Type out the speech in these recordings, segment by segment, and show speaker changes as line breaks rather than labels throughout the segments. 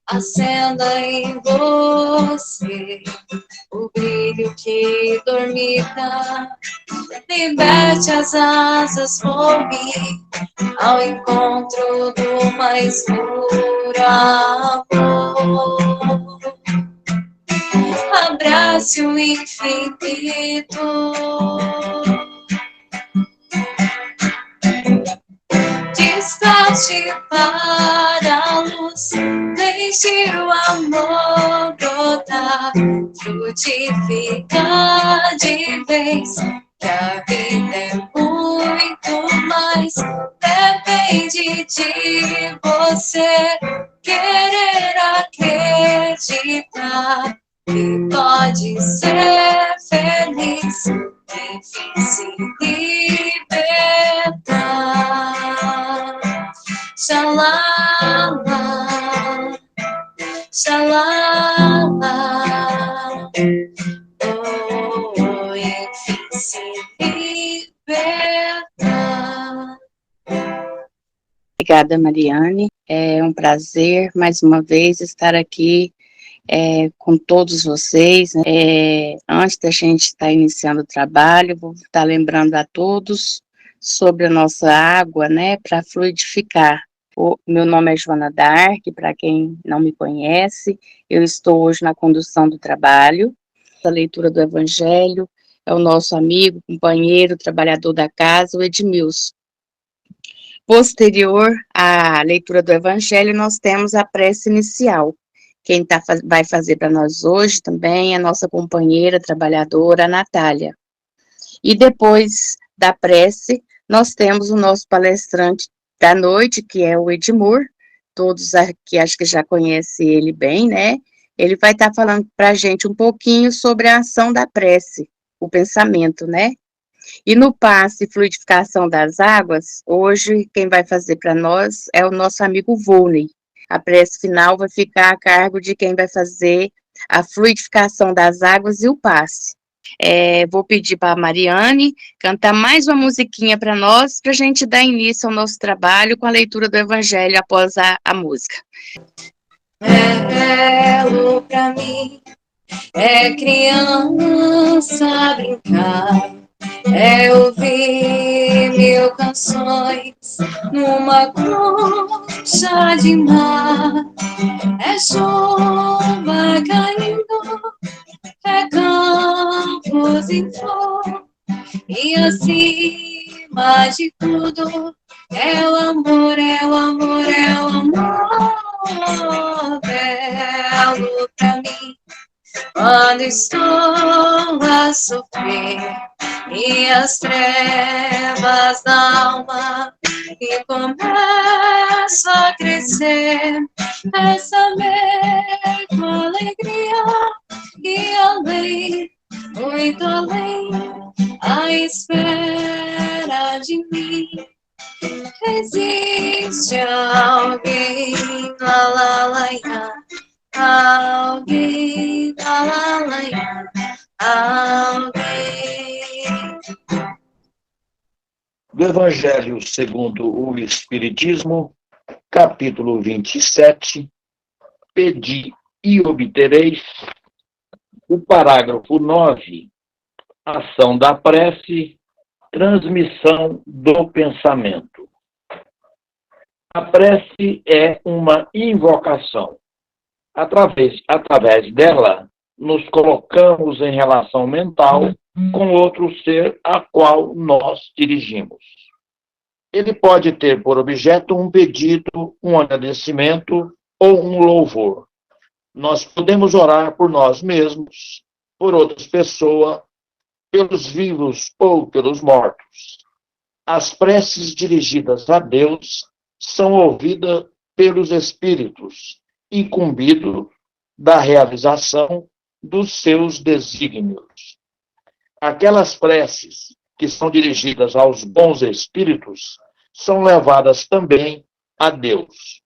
acenda em você o brilho que dormita, liberte as asas, voe ao encontro do mais puro amor. Abrace o infinito, desperte para a luz, deixe o amor brotar, frutificar de vez, que a vida é muito mais, depende de você querer acreditar que pode ser feliz, enfim se libertar. Xalala, xalala, oh, enfim se libertar.
Obrigada, Mariane. É um prazer, mais uma vez, estar aqui com todos vocês. Antes da gente estar iniciando o trabalho, vou estar lembrando a todos sobre a nossa água, né, para fluidificar. Meu nome é Joana Dark, para quem não me conhece, eu estou hoje na condução do trabalho. A leitura do Evangelho é o nosso amigo, companheiro, trabalhador da casa, o Edmilson. Posterior à leitura do Evangelho, nós temos a prece inicial. Quem vai fazer para nós hoje também é a nossa companheira trabalhadora, a Natália. E depois da prece, nós temos o nosso palestrante da noite, que é o Edmur. Todos aqui acho que já conhecem ele bem, né? Ele vai estar falando para a gente um pouquinho sobre a ação da prece, o pensamento, né? E no passe fluidificação das águas, hoje quem vai fazer para nós é o nosso amigo Volney. A prece final vai ficar a cargo de quem vai fazer a fluidificação das águas e o passe. Vou pedir para a Mariane cantar mais uma musiquinha para nós, para a gente dar início ao nosso trabalho com a leitura do Evangelho após a música.
É belo pra mim, é criança brincar, é ouvir mil canções numa concha de mar, é chuva caindo, é campos em flor, e acima de tudo é o amor, é o amor, é o amor. Belo pra mim quando estou a sofrer e as trevas da alma e começo a crescer, é saber com alegria e além, muito além, a espera de mim. Existe alguém, lá, lá, lá, lá. Alguém, lá, lá, lá, lá. Alguém.
Do Evangelho segundo o Espiritismo, capítulo 27, Pedi e obtereis, o parágrafo 9, ação da prece, transmissão do pensamento. A prece é uma invocação. Através dela, nos colocamos em relação mental com outro ser a qual nós dirigimos. Ele pode ter por objeto um pedido, um agradecimento ou um louvor. Nós podemos orar por nós mesmos, por outras pessoas, pelos vivos ou pelos mortos. As preces dirigidas a Deus são ouvidas pelos espíritos, incumbidos da realização dos seus desígnios. Aquelas preces que são dirigidas aos bons espíritos são levadas também a Deus.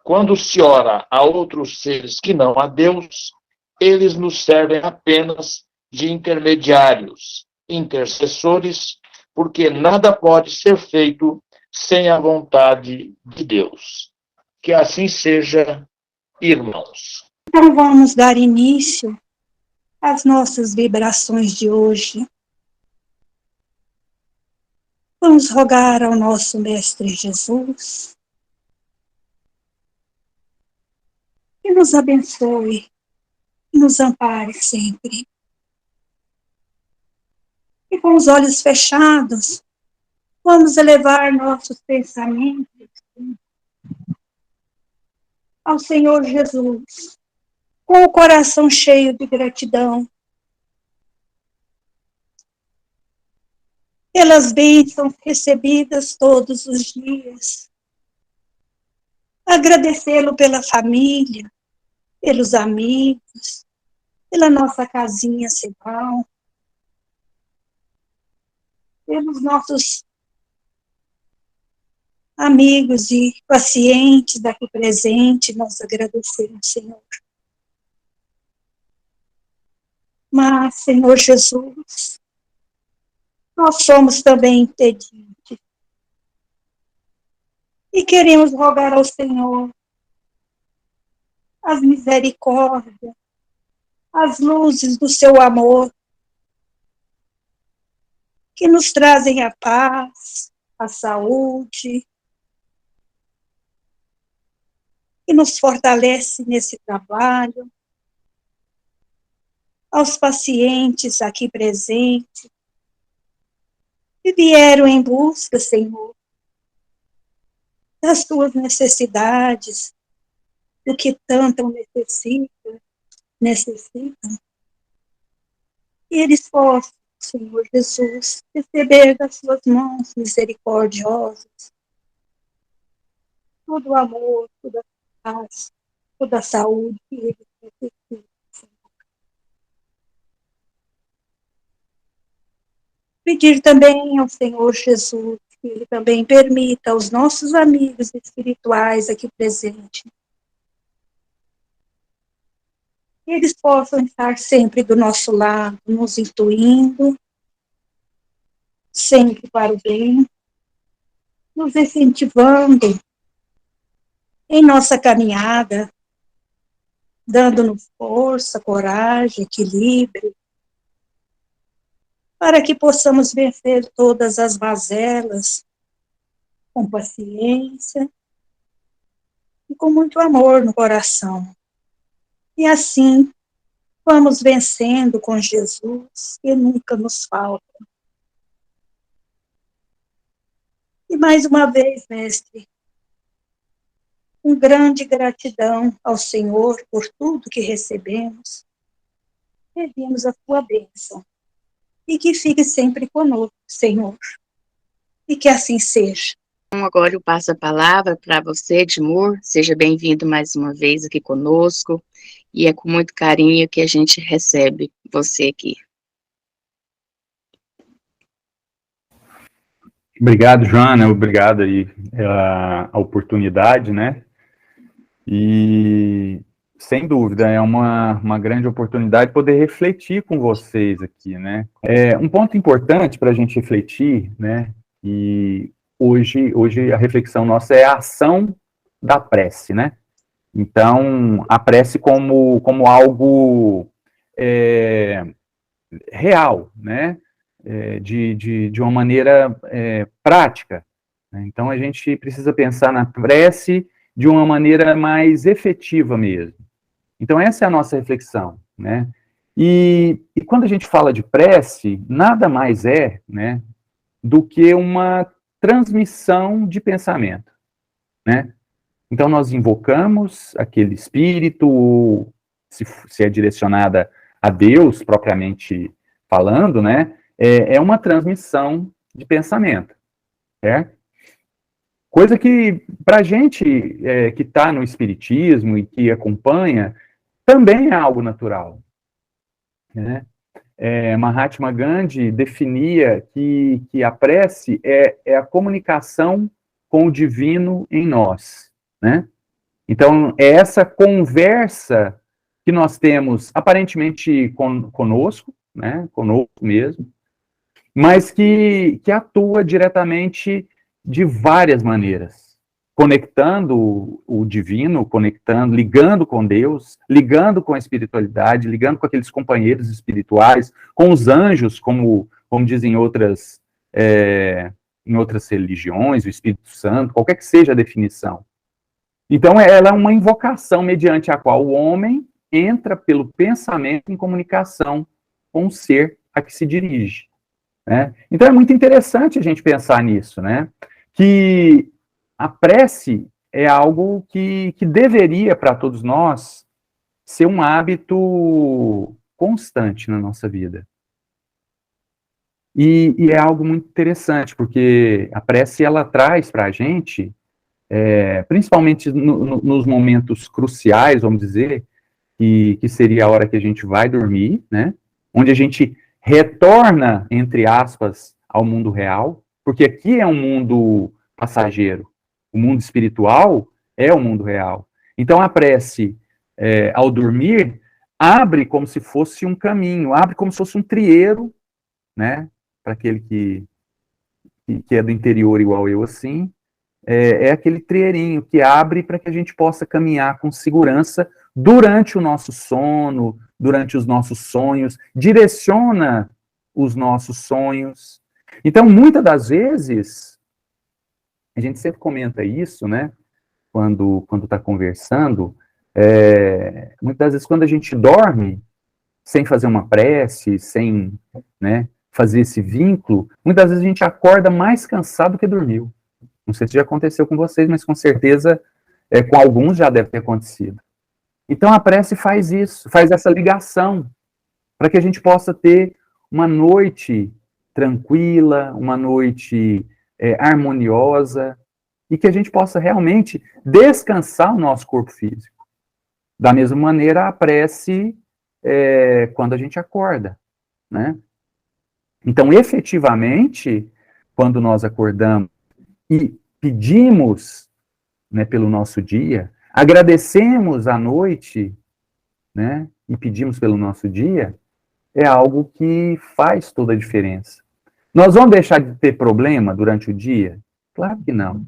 Quando se ora a outros seres que não a Deus, eles nos servem apenas de intermediários, intercessores, porque nada pode ser feito sem a vontade de Deus. Que assim seja. irmãos.
Então vamos dar início às nossas vibrações de hoje. Vamos rogar ao nosso Mestre Jesus que nos abençoe e nos ampare sempre. E com os olhos fechados, vamos elevar nossos pensamentos ao Senhor Jesus, com o coração cheio de gratidão pelas bênçãos recebidas todos os dias. Agradecê-lo pela família, pelos amigos, pela nossa casinha Sebal, pelos nossos amigos e pacientes daqui presentes, nós agradecemos, Senhor. Mas, Senhor Jesus, nós somos também impedidos. E queremos rogar ao Senhor as misericórdias, as luzes do seu amor, que nos trazem a paz, a saúde, que nos fortalece nesse trabalho, aos pacientes aqui presentes, que vieram em busca, Senhor, das tuas necessidades, do que tanto necessitam, e eles possam, Senhor Jesus, receber das suas mãos misericordiosas todo o amor, toda a paz, toda a saúde que eles necessitam. Pedir também ao Senhor Jesus que Ele também permita aos nossos amigos espirituais aqui presentes que eles possam estar sempre do nosso lado, nos intuindo, sempre para o bem, nos incentivando em nossa caminhada, dando-nos força, coragem, equilíbrio, para que possamos vencer todas as mazelas com paciência e com muito amor no coração. E assim, vamos vencendo com Jesus, que nunca nos falta. E mais uma vez, Mestre, com grande gratidão ao Senhor por tudo que recebemos, pedimos a tua bênção. E que fique sempre conosco, Senhor. E que assim seja.
Então, agora eu passo a palavra para você, Edmur. Seja bem-vindo mais uma vez aqui conosco. E é com muito carinho que a gente recebe você aqui.
Obrigado, Joana. Obrigado aí a oportunidade, né? E, sem dúvida, é uma grande oportunidade poder refletir com vocês aqui, né? Um ponto importante para a gente refletir, né? E hoje a reflexão nossa é a ação da prece, né? Então, a prece como algo real, né? De uma maneira prática. Né? Então, a gente precisa pensar na prece de uma maneira mais efetiva mesmo. Então, essa é a nossa reflexão, né? E quando a gente fala de prece, nada mais né, do que uma transmissão de pensamento, né? Então, nós invocamos aquele espírito, se é direcionada a Deus, propriamente falando, né? É uma transmissão de pensamento, certo? Coisa que, para a gente que está no espiritismo e que acompanha, também é algo natural, né? Mahatma Gandhi definia que a prece é a comunicação com o divino em nós, né? Então, é essa conversa que nós temos, aparentemente, conosco, né? Conosco mesmo, mas que atua diretamente de várias maneiras, conectando o divino, conectando, ligando com Deus, ligando com a espiritualidade, ligando com aqueles companheiros espirituais, com os anjos, como dizem em outras religiões, o Espírito Santo, qualquer que seja a definição. Então, ela é uma invocação mediante a qual o homem entra pelo pensamento em comunicação com o ser a que se dirige. Né? Então, é muito interessante a gente pensar nisso, né? Que a prece é algo que deveria, para todos nós, ser um hábito constante na nossa vida. E é algo muito interessante, porque a prece, ela traz para a gente, principalmente nos momentos cruciais, vamos dizer, que seria a hora que a gente vai dormir, né? Onde a gente retorna, entre aspas, ao mundo real, porque aqui é um mundo passageiro. O mundo espiritual é o mundo real. Então, a prece, ao dormir, abre como se fosse um caminho, abre como se fosse um trieiro, né? Para aquele que é do interior igual eu, assim, é aquele trieirinho que abre para que a gente possa caminhar com segurança durante o nosso sono, durante os nossos sonhos, direciona os nossos sonhos. Então, muitas das vezes, a gente sempre comenta isso, né, quando está conversando, muitas das vezes quando a gente dorme, sem fazer uma prece, sem, né, fazer esse vínculo, muitas vezes a gente acorda mais cansado que dormiu. Não sei se já aconteceu com vocês, mas com certeza com alguns já deve ter acontecido. Então a prece faz isso, faz essa ligação, para que a gente possa ter uma noite tranquila, uma noite harmoniosa, e que a gente possa realmente descansar o nosso corpo físico. Da mesma maneira, a prece quando a gente acorda, né? Então, efetivamente, quando nós acordamos e pedimos, né, pelo nosso dia, agradecemos à noite, né, e pedimos pelo nosso dia, é algo que faz toda a diferença. Nós vamos deixar de ter problema durante o dia? Claro que não.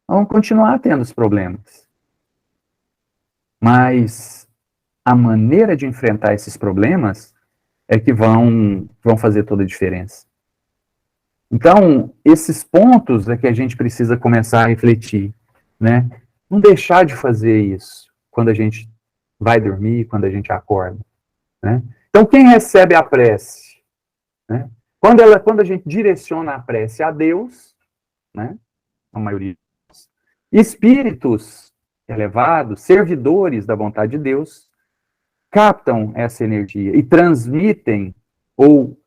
Vamos continuar tendo os problemas. Mas a maneira de enfrentar esses problemas é que vão fazer toda a diferença. Então, esses pontos é que a gente precisa começar a refletir, né? Não deixar de fazer isso quando a gente vai dormir, quando a gente acorda, né? Então, quem recebe a prece, né? Quando a gente direciona a prece a Deus, né? A maioria dos espíritos elevados, servidores da vontade de Deus, captam essa energia e transmitem ou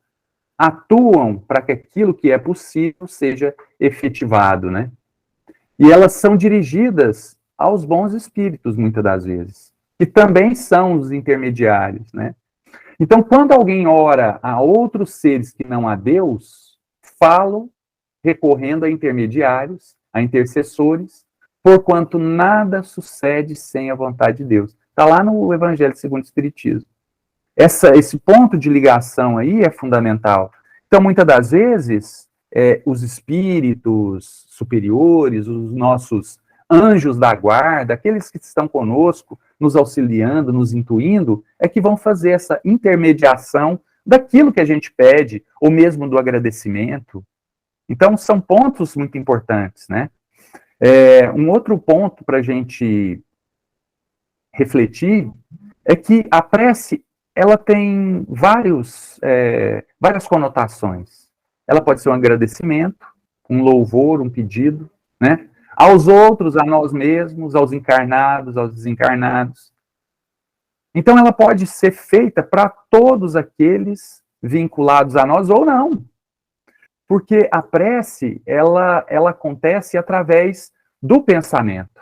atuam para que aquilo que é possível seja efetivado, né? E elas são dirigidas aos bons espíritos, muitas das vezes, que também são os intermediários, né? Então, quando alguém ora a outros seres que não a Deus, falam recorrendo a intermediários, a intercessores, porquanto nada sucede sem a vontade de Deus. Está lá no Evangelho segundo o Espiritismo. Esse ponto de ligação aí é fundamental. Então, muitas das vezes, os espíritos superiores, os nossos anjos da guarda, aqueles que estão conosco, nos auxiliando, nos intuindo, é que vão fazer essa intermediação daquilo que a gente pede, ou mesmo do agradecimento. Então, são pontos muito importantes, né? Um outro ponto para a gente refletir é que a prece, ela tem várias conotações. Ela pode ser um agradecimento, um louvor, um pedido, né? Aos outros, a nós mesmos, aos encarnados, aos desencarnados. Então, ela pode ser feita para todos aqueles vinculados a nós ou não. Porque a prece, ela acontece através do pensamento.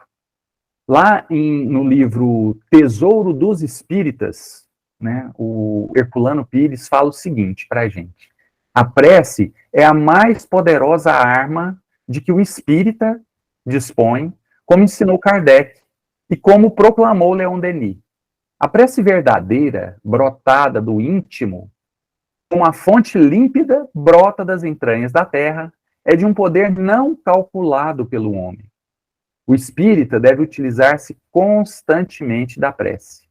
Lá no livro Tesouro dos Espíritas, né, o Herculano Pires fala o seguinte para a gente: a prece é a mais poderosa arma de que o espírita dispõe, como ensinou Kardec e como proclamou Leon Denis. A prece verdadeira, brotada do íntimo, como a fonte límpida brota das entranhas da terra, é de um poder não calculado pelo homem. O espírita deve utilizar-se constantemente da prece.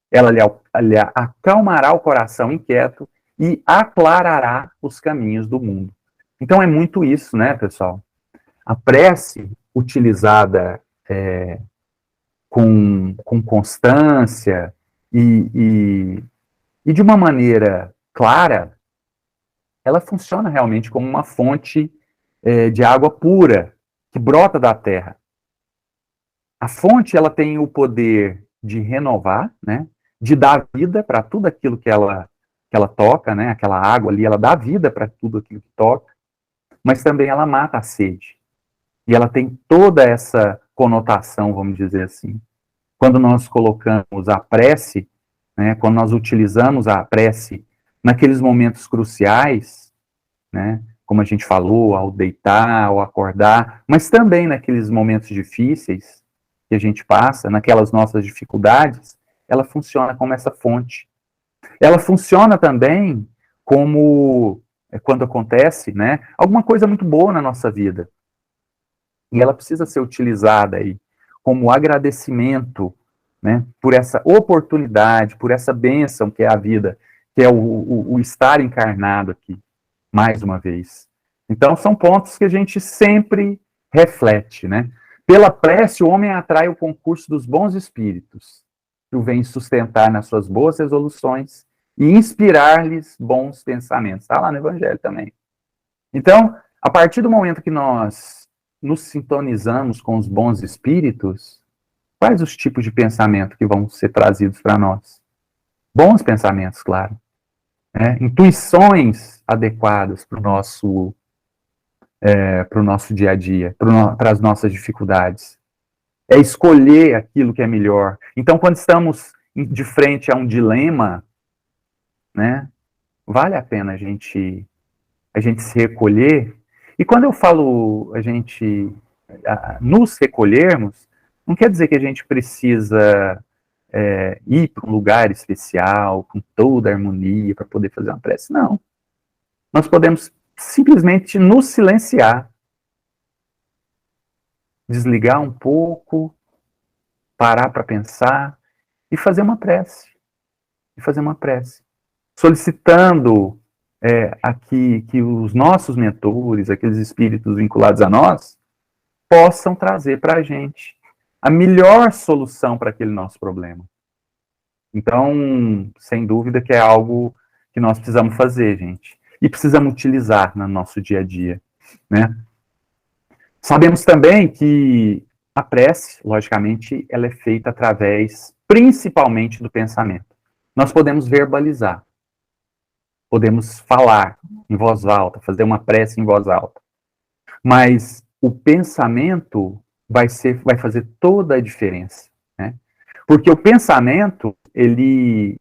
Ela lhe acalmará o coração inquieto e aclarará os caminhos do mundo. Então é muito isso, né, pessoal? A prece utilizada com constância e de uma maneira clara, ela funciona realmente como uma fonte de água pura que brota da terra. A fonte, ela tem o poder de renovar, né, de dar vida para tudo aquilo que ela toca, né, aquela água ali, ela dá vida para tudo aquilo que toca, mas também ela mata a sede. E ela tem toda essa conotação, vamos dizer assim. Quando nós colocamos a prece, né, quando nós utilizamos a prece naqueles momentos cruciais, né, como a gente falou, ao deitar, ao acordar, mas também naqueles momentos difíceis que a gente passa, naquelas nossas dificuldades, ela funciona como essa fonte. Ela funciona também como, quando acontece, né, alguma coisa muito boa na nossa vida. E ela precisa ser utilizada aí como agradecimento, né, por essa oportunidade, por essa bênção que é a vida, que é o estar encarnado aqui, mais uma vez. Então, são pontos que a gente sempre reflete, né? Pela prece, o homem atrai o concurso dos bons espíritos, que o vem sustentar nas suas boas resoluções e inspirar-lhes bons pensamentos. Está lá no Evangelho também. Então, a partir do momento que nós nos sintonizamos com os bons espíritos, quais os tipos de pensamento que vão ser trazidos para nós? Bons pensamentos, claro. Intuições adequadas para o nosso dia a dia, para as nossas dificuldades. É escolher aquilo que é melhor. Então, quando estamos de frente a um dilema, né, vale a pena a gente se recolher. E quando eu falo nos recolhermos, não quer dizer que a gente precisa ir para um lugar especial, com toda a harmonia, para poder fazer uma prece. Não. Nós podemos simplesmente nos silenciar, desligar um pouco, parar para pensar e fazer uma prece. Solicitando aqui que os nossos mentores, aqueles espíritos vinculados a nós, possam trazer para a gente a melhor solução para aquele nosso problema. Então, sem dúvida que é algo que nós precisamos fazer, gente. E precisamos utilizar no nosso dia a dia, né? Sabemos também que a prece, logicamente, ela é feita através, principalmente, do pensamento. Nós podemos verbalizar, podemos falar em voz alta, fazer uma prece em voz alta. Mas o pensamento vai fazer toda a diferença, né? Porque o pensamento, ele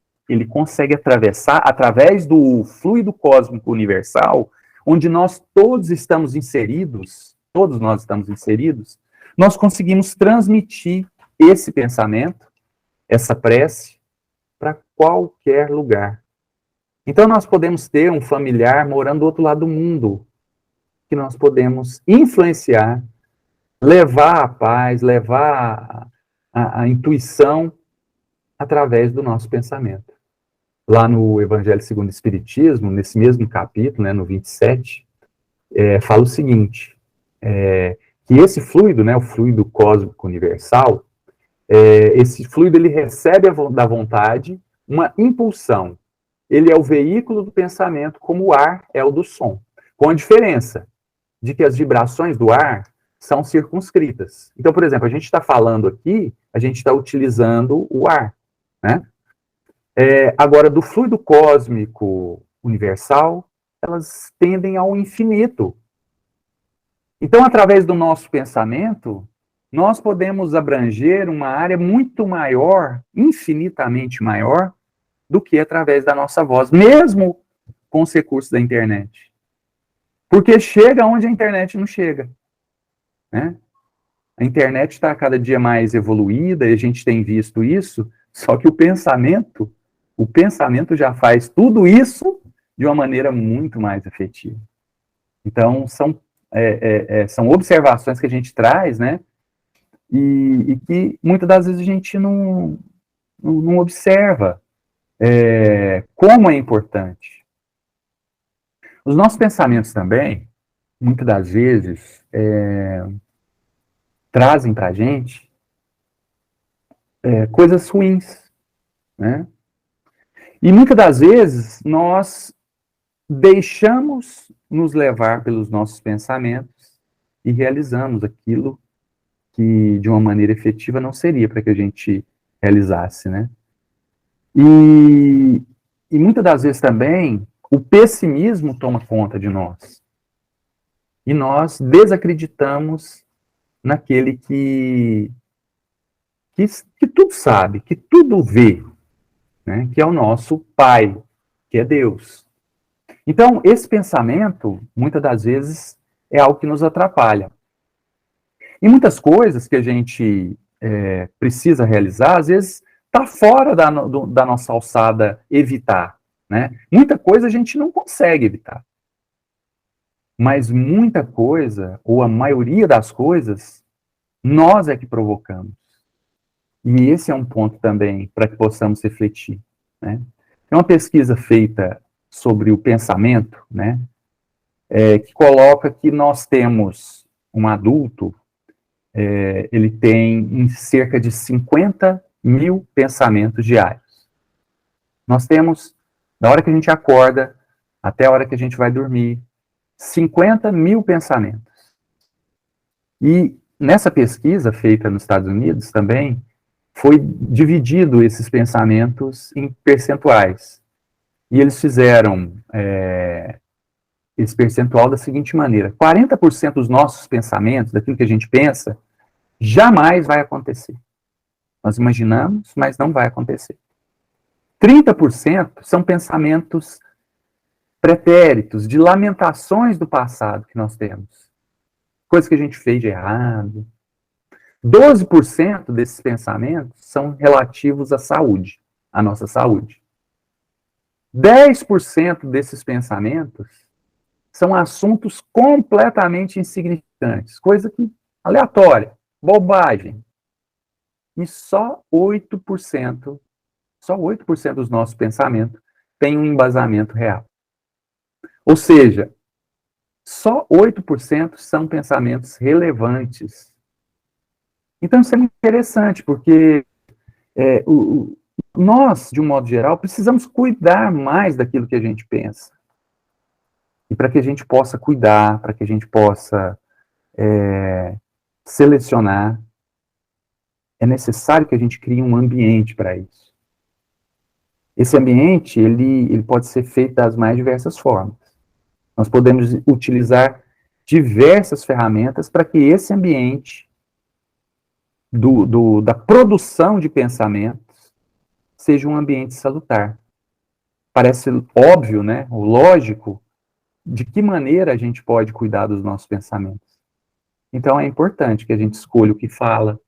consegue atravessar, através do fluido cósmico universal, onde nós todos estamos inseridos, nós conseguimos transmitir esse pensamento, essa prece, para qualquer lugar. Então, nós podemos ter um familiar morando do outro lado do mundo, que nós podemos influenciar, levar a paz, levar a intuição através do nosso pensamento. Lá no Evangelho segundo o Espiritismo, nesse mesmo capítulo, né, no 27, fala o seguinte, que esse fluido, né, o fluido cósmico universal, esse fluido ele recebe da vontade uma impulsão. Ele é o veículo do pensamento, como o ar é o do som. Com a diferença de que as vibrações do ar são circunscritas. Então, por exemplo, a gente está falando aqui, a gente está utilizando o ar, né? Agora, do fluido cósmico universal, elas tendem ao infinito. Então, através do nosso pensamento, nós podemos abranger uma área muito maior, infinitamente maior, do que através da nossa voz, mesmo com os recursos da internet. Porque chega onde a internet não chega, né? A internet está cada dia mais evoluída, e a gente tem visto isso, só que o pensamento já faz tudo isso de uma maneira muito mais efetiva. Então, são observações que a gente traz, né, e que muitas das vezes a gente não observa como é importante. Os nossos pensamentos também, muitas das vezes, trazem para a gente coisas ruins, né? E muitas das vezes nós deixamos nos levar pelos nossos pensamentos e realizamos aquilo que de uma maneira efetiva não seria para que a gente realizasse, né? E muitas das vezes também o pessimismo toma conta de nós. E nós desacreditamos naquele que tudo sabe, que tudo vê, né? Que é o nosso Pai, que é Deus. Então, esse pensamento, muitas das vezes, é algo que nos atrapalha. E muitas coisas que a gente precisa realizar, às vezes, está fora da nossa alçada evitar, né? Muita coisa a gente não consegue evitar. Mas muita coisa, ou a maioria das coisas, nós é que provocamos. E esse é um ponto também para que possamos refletir, né? Tem uma pesquisa feita sobre o pensamento, né? Que coloca que nós temos um adulto, ele tem cerca de 50 mil pensamentos diários. Nós temos, da hora que a gente acorda até a hora que a gente vai dormir, 50 mil pensamentos. E nessa pesquisa feita nos Estados Unidos também, foi dividido esses pensamentos em percentuais. E eles fizeram esse percentual da seguinte maneira: 40% dos nossos pensamentos, daquilo que a gente pensa, jamais vai acontecer. Nós imaginamos, mas não vai acontecer. 30% são pensamentos pretéritos, de lamentações do passado que nós temos. Coisas que a gente fez de errado. 12% desses pensamentos são relativos à saúde, à nossa saúde. 10% desses pensamentos são assuntos completamente insignificantes, coisa que, aleatória, bobagem. E só 8% dos nossos pensamentos tem um embasamento real. Ou seja, só 8% são pensamentos relevantes. Então, isso é muito interessante, porque nós, de um modo geral, precisamos cuidar mais daquilo que a gente pensa. E para que a gente possa cuidar, para que a gente possa selecionar, é necessário que a gente crie um ambiente para isso. Esse ambiente, ele pode ser feito das mais diversas formas. Nós podemos utilizar diversas ferramentas para que esse ambiente da produção de pensamentos seja um ambiente salutar. Parece óbvio, né? Ou lógico, de que maneira a gente pode cuidar dos nossos pensamentos. Então, é importante que a gente escolha o que fala,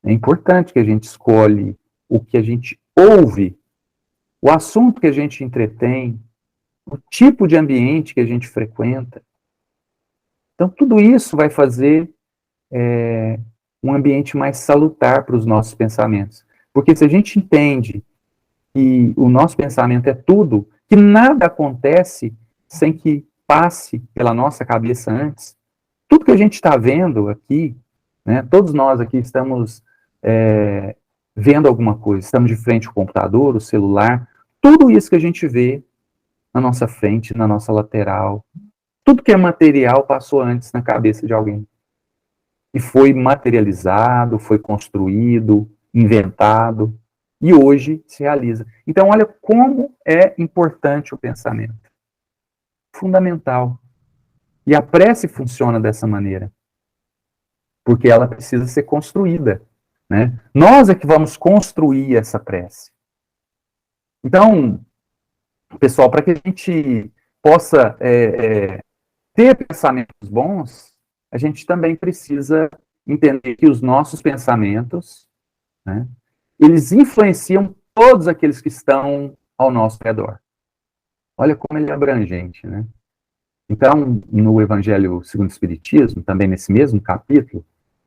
é importante que a gente escolha o que a gente ouve, o assunto que a gente entretém, o tipo de ambiente que a gente frequenta. Então, tudo isso vai fazer um ambiente mais salutar para os nossos pensamentos. Porque se a gente entende que o nosso pensamento é tudo, que nada acontece sem que passe pela nossa cabeça antes, tudo que a gente está vendo aqui, né, todos nós aqui estamos vendo alguma coisa, estamos de frente ao computador, o celular, tudo isso que a gente vê na nossa frente, na nossa lateral, tudo que é material passou antes na cabeça de alguém. E foi materializado, foi construído, inventado, e hoje se realiza. Então, olha como é importante o pensamento. Fundamental. E a prece funciona dessa maneira. Porque ela precisa ser construída, né? Nós é que vamos construir essa prece. Então, pessoal, para que a gente possa ter pensamentos bons, a gente também precisa entender que os nossos pensamentos, né, eles influenciam todos aqueles que estão ao nosso redor. Olha como ele é abrangente, né? Então, no Evangelho segundo o Espiritismo, também nesse mesmo capítulo,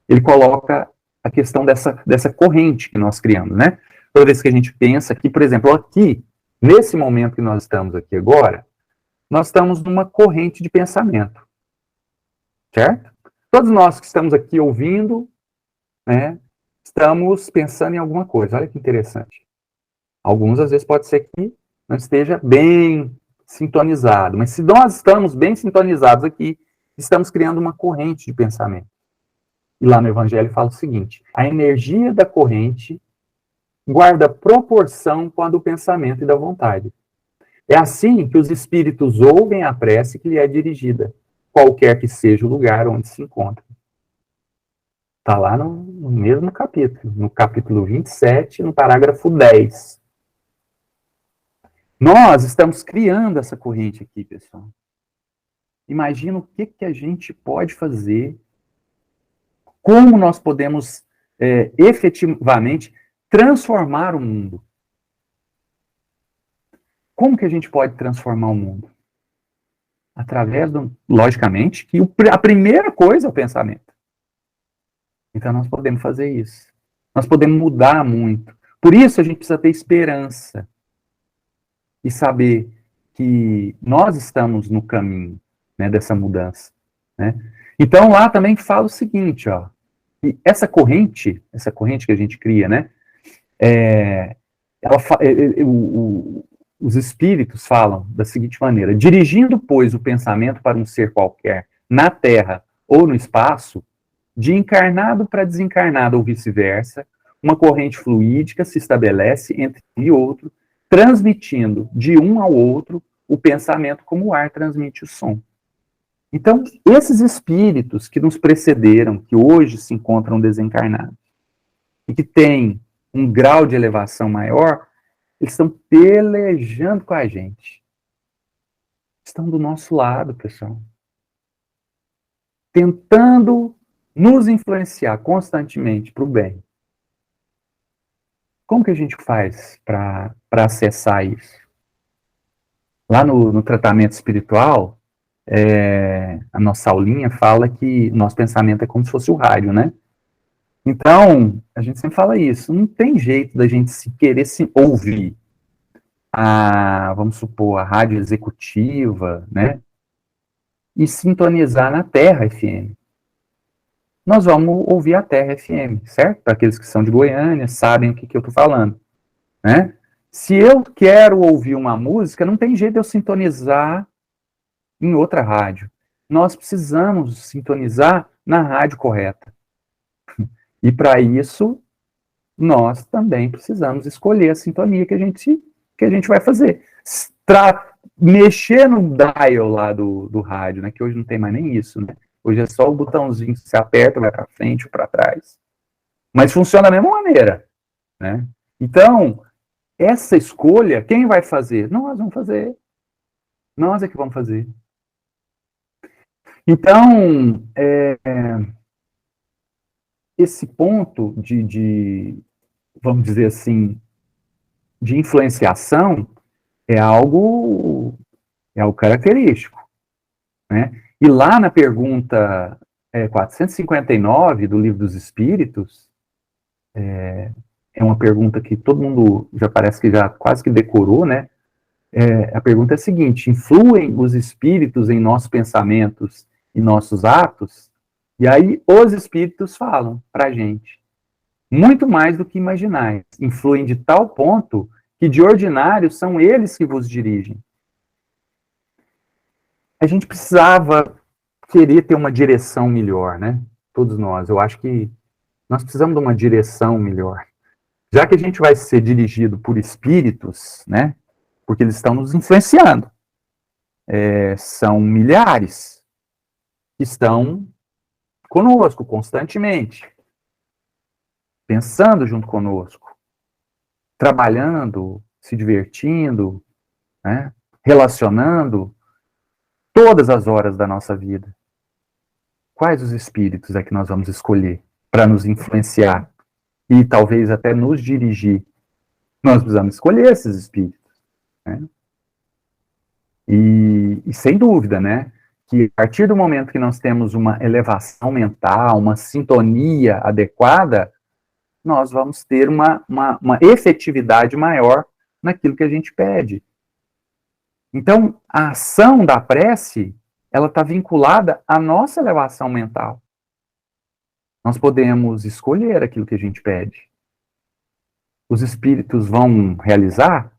ele coloca a questão dessa corrente que nós criamos, né? Toda vez que a gente pensa que, por exemplo, aqui, nesse momento que nós estamos aqui agora, nós estamos numa corrente de pensamento, certo? Todos nós que estamos aqui ouvindo, né, estamos pensando em alguma coisa. Olha que interessante. Alguns, às vezes, pode ser que não esteja bem sintonizado, mas se nós estamos bem sintonizados aqui, estamos criando uma corrente de pensamento. E lá no Evangelho fala o seguinte: a energia da corrente guarda proporção com a do pensamento e da vontade. É assim que os espíritos ouvem a prece que lhe é dirigida, qualquer que seja o lugar onde se encontra. Está lá no mesmo capítulo, no capítulo 27, no parágrafo 10. Nós estamos criando essa corrente aqui, pessoal. Imagina o que a gente pode fazer, como nós podemos efetivamente transformar o mundo. Como que a gente pode transformar o mundo? Através, logicamente, que a primeira coisa é o pensamento. Então, nós podemos fazer isso. Nós podemos mudar muito. Por isso, a gente precisa ter esperança. E saber que nós estamos no caminho, né, dessa mudança. Né? Então, lá também fala o seguinte, ó, que essa corrente que a gente cria, né, os espíritos falam da seguinte maneira: dirigindo, pois, o pensamento para um ser qualquer, na Terra ou no espaço, de encarnado para desencarnado ou vice-versa, uma corrente fluídica se estabelece entre um e outro, transmitindo de um ao outro o pensamento como o ar transmite o som. Então, esses espíritos que nos precederam, que hoje se encontram desencarnados, e que têm um grau de elevação maior, eles estão pelejando com a gente. Estão do nosso lado, pessoal. Tentando nos influenciar constantemente para o bem. Como que a gente faz para acessar isso? Lá no tratamento espiritual, a nossa aulinha fala que nosso pensamento é como se fosse o rádio, né? Então, a gente sempre fala isso. Não tem jeito da gente querer se ouvir vamos supor, a rádio executiva, né? E sintonizar na Terra FM. Nós vamos ouvir a Terra FM, certo? Para aqueles que são de Goiânia, sabem o que eu estou falando, né? Se eu quero ouvir uma música, não tem jeito de eu sintonizar em outra rádio. Nós precisamos sintonizar na rádio correta. E para isso, nós também precisamos escolher a sintonia que a gente vai fazer. Mexer no dial lá do rádio, né? Que hoje não tem mais nem isso, né? Hoje é só o botãozinho que você aperta, vai para frente ou para trás. Mas funciona da mesma maneira, né? Então, essa escolha, quem vai fazer? Nós vamos fazer. Nós é que vamos fazer. Então, esse ponto vamos dizer assim, de influenciação é algo característico, né? E lá na pergunta 459 do Livro dos Espíritos, é uma pergunta que todo mundo já parece que já quase que decorou, né? A pergunta é a seguinte: influem os espíritos em nossos pensamentos e nossos atos? E aí os espíritos falam para a gente: muito mais do que imaginais, influem de tal ponto que de ordinário são eles que vos dirigem. A gente precisava querer ter uma direção melhor, né? Todos nós. Eu acho que nós precisamos de uma direção melhor. Já que a gente vai ser dirigido por espíritos, né? Porque eles estão nos influenciando. São milhares que estão conosco constantemente, pensando junto conosco, trabalhando, se divertindo, né? Relacionando todas as horas da nossa vida. Quais os espíritos é que nós vamos escolher para nos influenciar e talvez até nos dirigir? Nós precisamos escolher esses espíritos, né? E sem dúvida, né? que a partir do momento que nós temos uma elevação mental, uma sintonia adequada, nós vamos ter uma efetividade maior naquilo que a gente pede. Então, a ação da prece, ela está vinculada à nossa elevação mental. Nós podemos escolher aquilo que a gente pede. Os espíritos vão realizar?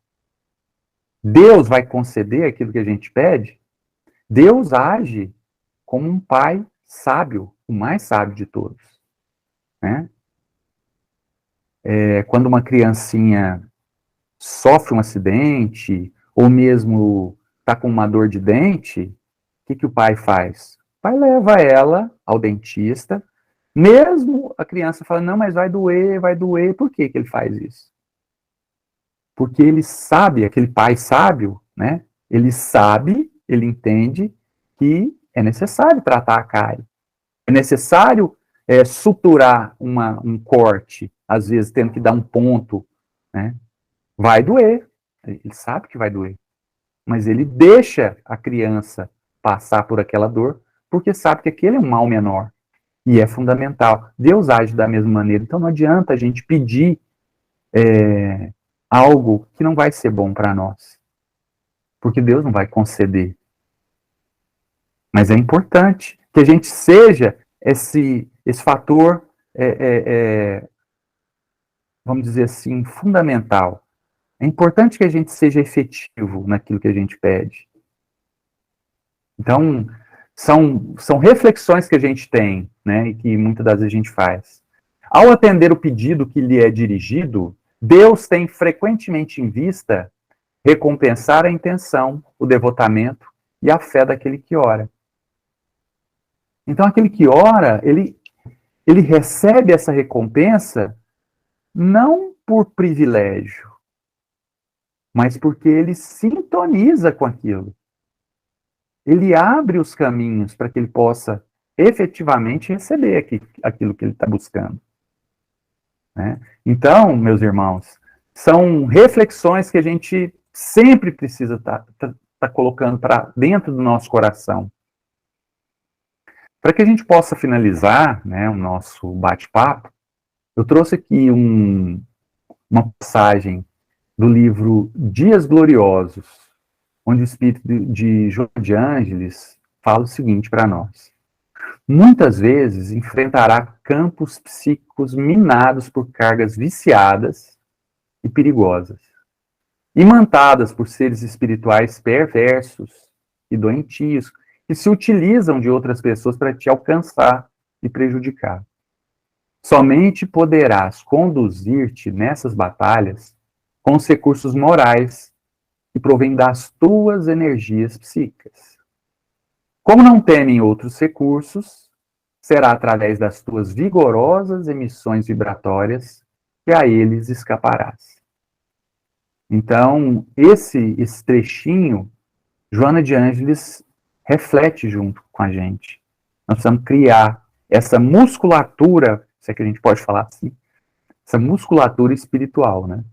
Deus vai conceder aquilo que a gente pede? Deus age como um pai sábio, o mais sábio de todos, né? Quando uma criancinha sofre um acidente, ou mesmo está com uma dor de dente, o que o pai faz? O pai leva ela ao dentista, mesmo a criança fala, não, mas vai doer. Por que ele faz isso? Porque ele sabe, aquele pai sábio, né? Ele sabe, ele entende que é necessário tratar a cárie. É necessário suturar um corte, às vezes tendo que dar um ponto, né? Vai doer. Ele sabe que vai doer. Mas ele deixa a criança passar por aquela dor, porque sabe que aquele é um mal menor. E é fundamental. Deus age da mesma maneira. Então não adianta a gente pedir algo que não vai ser bom para nós. Porque Deus não vai conceder. Mas é importante que a gente seja esse fator, vamos dizer assim, fundamental. É importante que a gente seja efetivo naquilo que a gente pede. Então, são reflexões que a gente tem, né, e que muitas das vezes a gente faz. Ao atender o pedido que lhe é dirigido, Deus tem frequentemente em vista recompensar a intenção, o devotamento e a fé daquele que ora. Então, aquele que ora, ele recebe essa recompensa não por privilégio, mas porque ele sintoniza com aquilo. Ele abre os caminhos para que ele possa efetivamente receber aquilo que ele está buscando, né? Então, meus irmãos, são reflexões que a gente sempre precisa tá colocando para dentro do nosso coração. Para que a gente possa finalizar, né, o nosso bate-papo, eu trouxe aqui uma passagem do livro Dias Gloriosos, onde o espírito de Joana de Ângeles fala o seguinte para nós. Muitas vezes enfrentará campos psíquicos minados por cargas viciadas e perigosas, imantadas por seres espirituais perversos e doentios, que se utilizam de outras pessoas para te alcançar e prejudicar. Somente poderás conduzir-te nessas batalhas com os recursos morais que provêm das tuas energias psíquicas. Como não temem outros recursos, será através das tuas vigorosas emissões vibratórias que a eles escaparás. Então, esse trechinho, Joana de Ângeles reflete junto com a gente. Nós precisamos criar essa musculatura, se é que a gente pode falar assim, essa musculatura espiritual, né?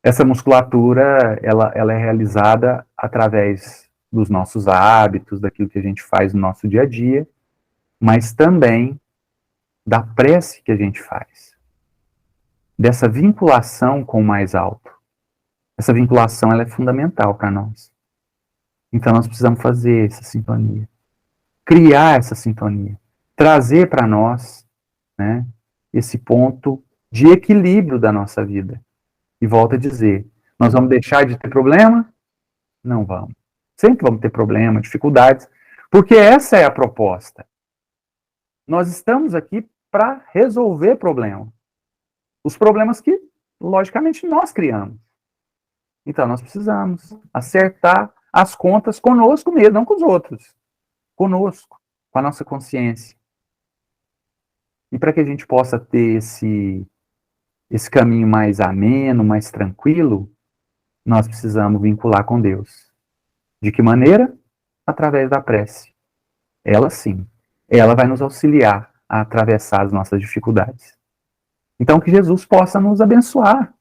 Essa musculatura, ela é realizada através dos nossos hábitos, daquilo que a gente faz no nosso dia a dia, mas também da prece que a gente faz. Dessa vinculação com o mais alto. Essa vinculação, ela é fundamental para nós. Então nós precisamos fazer essa sintonia. Criar essa sintonia. Trazer para nós, né, esse ponto de equilíbrio da nossa vida. E volto a dizer, nós vamos deixar de ter problema? Não vamos. Sempre vamos ter problema, dificuldades, porque essa é a proposta. Nós estamos aqui para resolver problemas. Os problemas que, logicamente, nós criamos. Então, nós precisamos acertar as contas conosco mesmo, não com os outros. Conosco, com a nossa consciência. E para que a gente possa ter esse caminho mais ameno, mais tranquilo, nós precisamos vincular com Deus. De que maneira? Através da prece. Ela sim, ela vai nos auxiliar a atravessar as nossas dificuldades. Então que Jesus possa nos abençoar.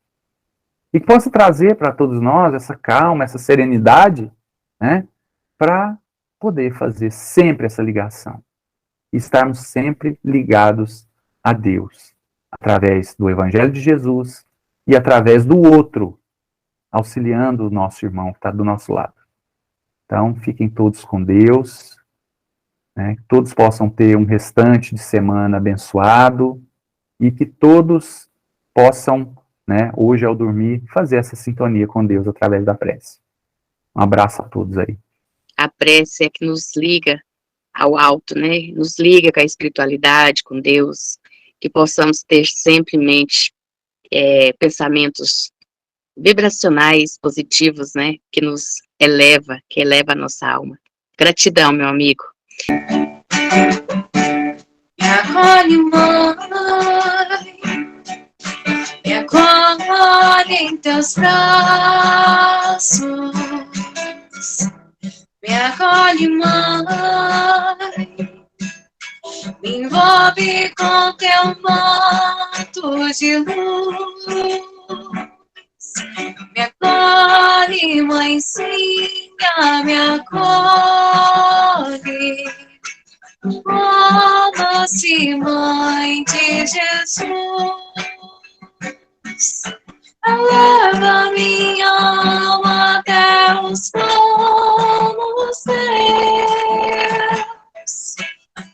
E que possa trazer para todos nós essa calma, essa serenidade, né, para poder fazer sempre essa ligação. E estarmos sempre ligados a Deus, através do Evangelho de Jesus e através do outro, auxiliando o nosso irmão que está do nosso lado. Então, fiquem todos com Deus, né, que todos possam ter um restante de semana abençoado e que todos possam, né, hoje ao dormir, fazer essa sintonia com Deus através da prece. Um abraço a todos aí.
A prece é que nos liga ao alto, né? Nos liga com a espiritualidade, com Deus, que possamos ter sempre em mente pensamentos vibracionais, positivos, né? Que nos eleva, que eleva a nossa alma. Gratidão, meu amigo.
Me acolhe, mãe, me acolhe em teus braços. Me acolhe, mãe, me envolve com teu manto de luz. Me acolhe, mãezinha, me acolhe. Ó doce mãe de Jesus, eleva minha alma até os planos teus.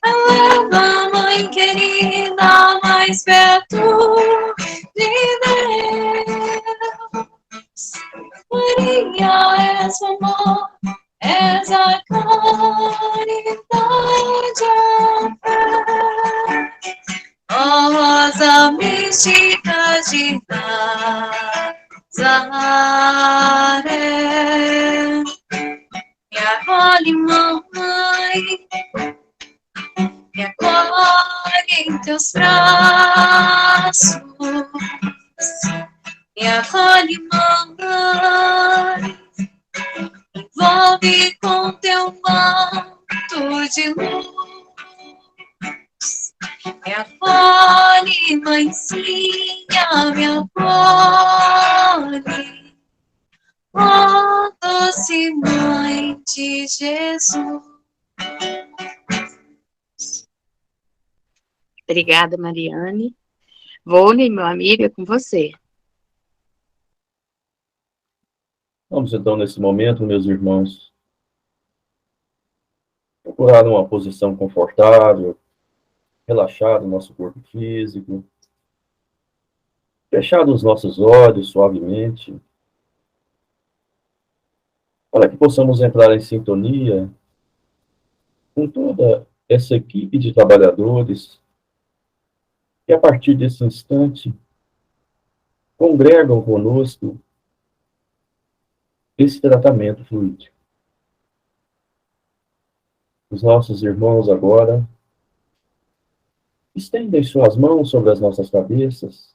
Eleva, mãe querida, mais perto de Deus. Maria, és o amor, és a caridade, a fé. Ó rosa mística de Nazaré, me acolhe, mãe, me acolhe em teus braços. Me acolhe, mãe, envolve com teu manto de luz. Me acolhe, mãezinha, me acolhe. Ó doce mãe de Jesus.
Obrigada, Mariane. Vôlei, meu amigo, é com você.
Vamos então, nesse momento, meus irmãos, procurar uma posição confortável, relaxar o nosso corpo físico, fechar os nossos olhos suavemente, para que possamos entrar em sintonia com toda essa equipe de trabalhadores que, a partir desse instante, congregam conosco esse tratamento fluídico. Os nossos irmãos agora estendem suas mãos sobre as nossas cabeças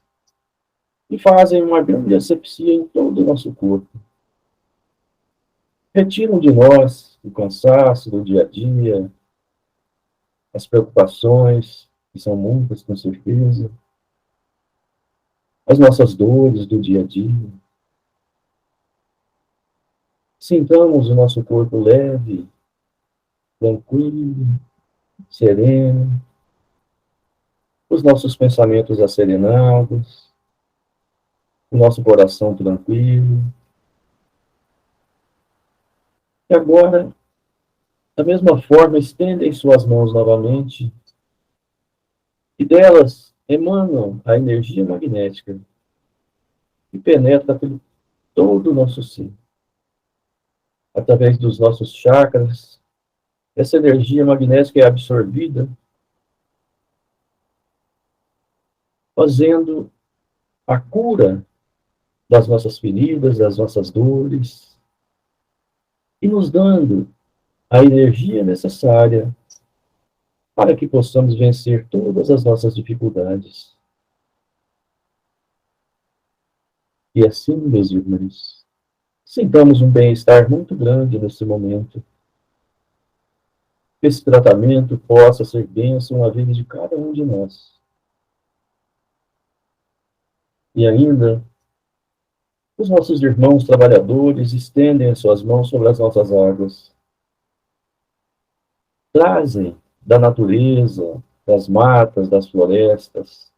e fazem uma grande asepsia em todo o nosso corpo. Retiram de nós o cansaço do dia a dia, as preocupações, que são muitas com certeza, as nossas dores do dia a dia. Sintamos o nosso corpo leve, tranquilo, sereno, os nossos pensamentos asserenados, o nosso coração tranquilo. E agora, da mesma forma, estendem suas mãos novamente e delas emanam a energia magnética que penetra por todo o nosso ser. Através dos nossos chakras, essa energia magnética é absorvida, fazendo a cura das nossas feridas, das nossas dores, e nos dando a energia necessária para que possamos vencer todas as nossas dificuldades. E assim, meus irmãos, sintamos um bem-estar muito grande nesse momento. Que esse tratamento possa ser bênção na vida de cada um de nós. E ainda, os nossos irmãos trabalhadores estendem as suas mãos sobre as nossas águas. trazem da natureza, das matas, das florestas,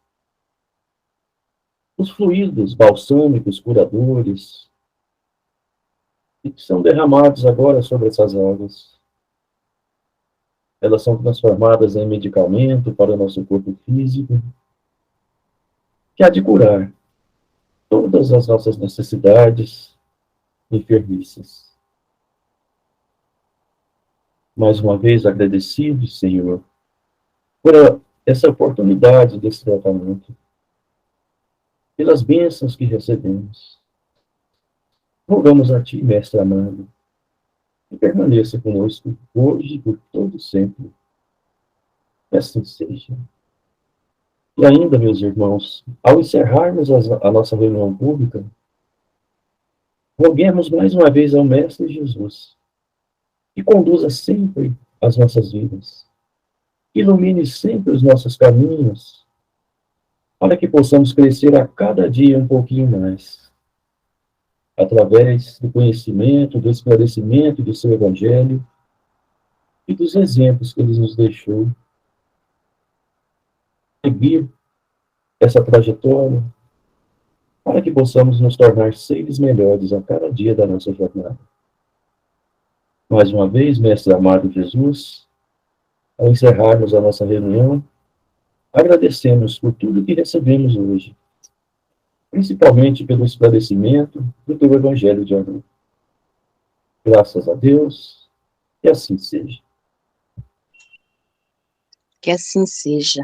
os fluidos balsâmicos, curadores, e que são derramados agora sobre essas águas. Elas são transformadas em medicamento para o nosso corpo físico, que há de curar todas as nossas necessidades enfermiças. Mais uma vez, agradecidos, Senhor, por essa oportunidade desse tratamento, pelas bênçãos que recebemos. Rogamos a Ti, Mestre amado, que permaneça conosco hoje e por todo sempre. Que assim seja. E ainda, meus irmãos, ao encerrarmos a nossa reunião pública, roguemos mais uma vez ao Mestre Jesus, que conduza sempre as nossas vidas, ilumine sempre os nossos caminhos, para que possamos crescer a cada dia um pouquinho mais, através do conhecimento, do esclarecimento do seu Evangelho e dos exemplos que ele nos deixou. Seguir essa trajetória para que possamos nos tornar seres melhores a cada dia da nossa jornada. Mais uma vez, Mestre amado Jesus, ao encerrarmos a nossa reunião, agradecemos por tudo que recebemos hoje, principalmente pelo esclarecimento do teu Evangelho de amor. Graças a Deus, que assim seja.
Que assim seja.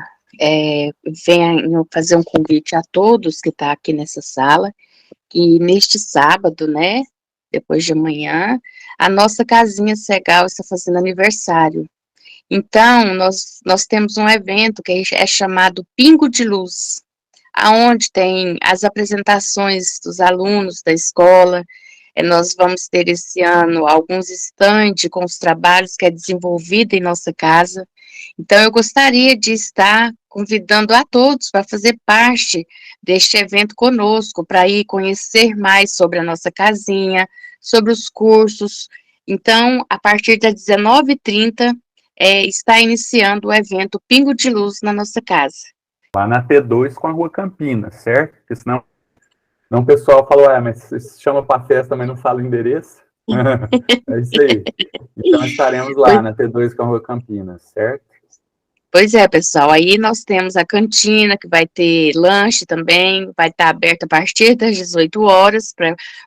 Venho fazer um convite a todos que estão aqui nessa sala, que neste sábado, né, depois de amanhã, a nossa casinha Segal está fazendo aniversário. Então, nós temos um evento que é chamado Pingo de Luz, aonde tem as apresentações dos alunos da escola. Nós vamos ter esse ano alguns estandes com os trabalhos que é desenvolvido em nossa casa. Então, eu gostaria de estar convidando a todos para fazer parte deste evento conosco, para ir conhecer mais sobre a nossa casinha, sobre os cursos. Então, a partir das 19h30, está iniciando o evento Pingo de Luz na nossa casa.
Lá na T2 com a Rua Campinas, certo? Porque senão o pessoal falou, mas se chama para festa, mas não fala o endereço. É isso aí. Então estaremos lá na T2 com a Rua Campinas, certo?
Pois é, pessoal, aí nós temos a cantina, que vai ter lanche também, vai estar aberta a partir das 18 horas,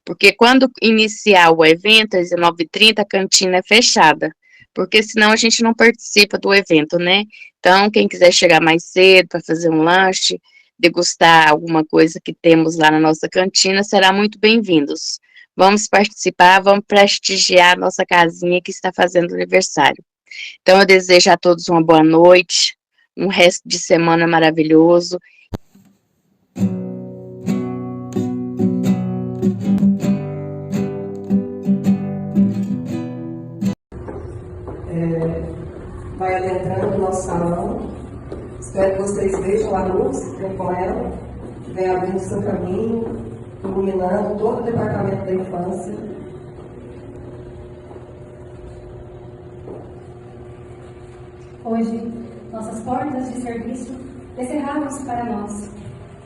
porque quando iniciar o evento, às 19h30, a cantina é fechada, porque senão a gente não participa do evento, né? Então, quem quiser chegar mais cedo para fazer um lanche, degustar alguma coisa que temos lá na nossa cantina, será muito bem-vindos. Vamos participar, vamos prestigiar a nossa casinha que está fazendo aniversário. Então, eu desejo a todos uma boa noite, um resto de semana maravilhoso.
Vai adentrando o nosso salão. Espero que vocês vejam a luz que tem com ela, que vem abrindo o seu caminho, iluminando todo o departamento da infância.
Hoje, nossas portas de serviço descerraram-se para nós.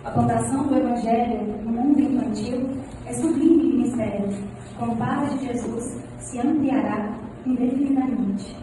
A plantação do Evangelho no mundo infantil é sublime mistério. Com o Padre de Jesus se ampliará indefinidamente.